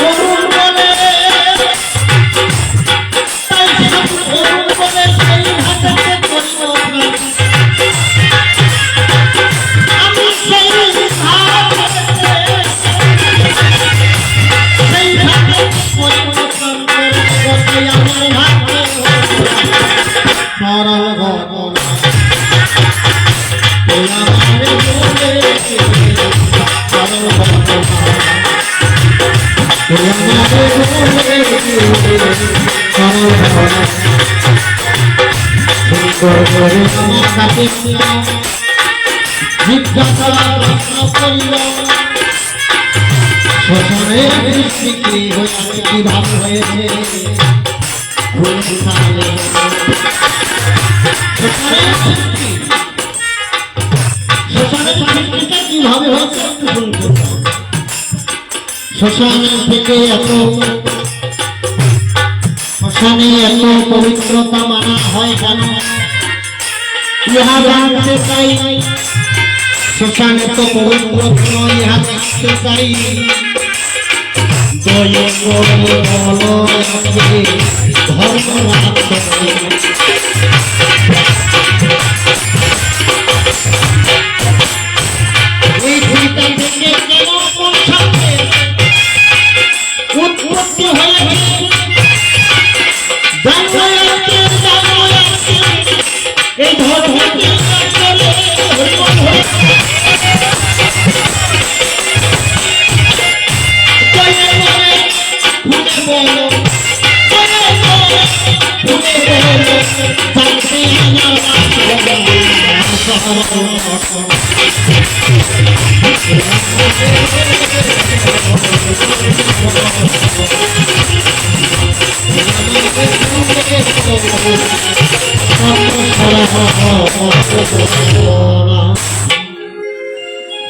অরুণ বলে, তাই অরুণ বলে সেই হাতে করিব আমি সেই জিজ্ঞাসা প্রশ্ন করিল শ্মশানের দৃষ্টিকে হয়েছে কিভাবে হয়েছে, শ্মশানের দৃষ্টিটা কিভাবে হয়েছে শ্মশানের থেকে শ্মশানে এত পবিত্রতা মানা হয় কেন ইহা জানতে চাই। শ্মশানে তো পবিত্র নয়, ইহা দেখতে চাই। দয়া করে বলো ধর্ম এই ভূমিকা থেকে কেন কোন সাথে উৎপত্তি হয়েছে এই ধর্ম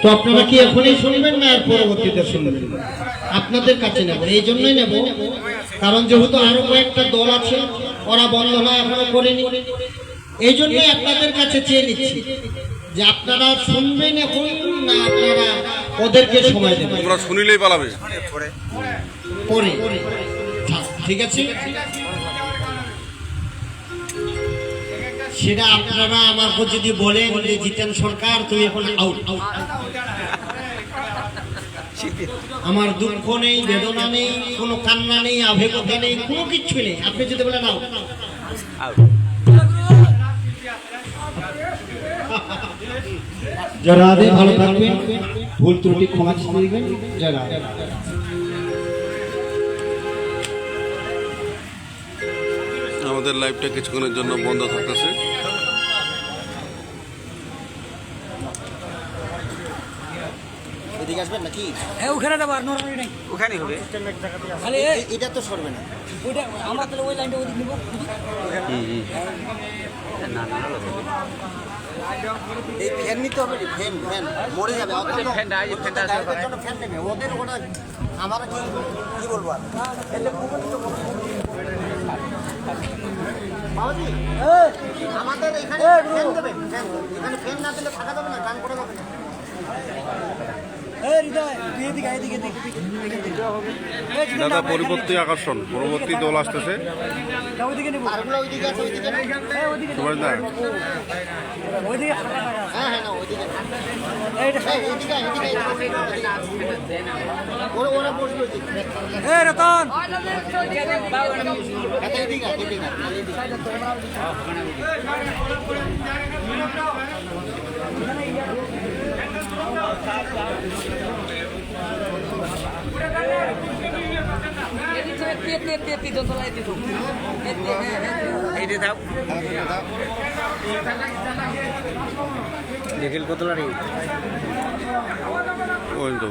তো আপনারা কি এখনই শুনবেন না আর পরবর্তীতে শুনবেন? আপনাদের কাছে নেব, এই জন্যই নেব কারণ যেহেতু আরো কয়েকটা দল আছে, ওরা বন্ধনা এখনো করেনি, এই জন্যই আপনাদের কাছে চেয়ে নিচ্ছি যে আপনারা শুনবেন এখন না আপনারা ওদেরকে সময় দেবেন। তোমরা শুনিলেই পালাবে পরে ঠিক আছে। সেটা আপনারা আমাকে যদি বলেন যে জিতেন সরকার তুমি এখন আউট। আমার দুঃখ নেই, বেদনা নেই, কোনো কান্না নেই, আবেগতা নেই, কোনো কিচ্ছু নেই। আপনি যদি বলেন আউট, যারা ভালো থাকবেন, ভুল ত্রুটি ক্ষমা করে দিবেন। যারা আমাদের লাইভটা কিছুক্ষণের জন্য বন্ধ থাকতেছে। এদিকে আসবেন নাকি? হ্যাঁ ওখানে যাবো আর নরমালি নাই ওখানে হবে। খালি এটা তো সরবে না। ওইটা আমার তাহলে ওই লাইনটা ওদিক নিবো এই ফ্যান নিতে হবে, ফ্যান ফ্যান মরে যাবে। ফ্যানের জন্য ফ্যান নেবে ওদের। ওরা আমার কি বলবো আর বাবাজি, আমাদের এখানে ফ্যান দেবেন। ফ্যান এখানে ফ্যান না দিলে থাকা যাবে না, গান করা যাবে না। দাদা পরবর্তী আকর্ষণ, পরবর্তী দল আসতেছে। আরগুলো ওইদিকে আছে, ওইদিকে না? সুভাষ দা, হ্যাঁ হ্যাঁ না ওইদিকে এইদিকে ওরা বসবে ওইদিকে। রতন এদিকে এদিকে দেখেল কত লাড়ি ওই তো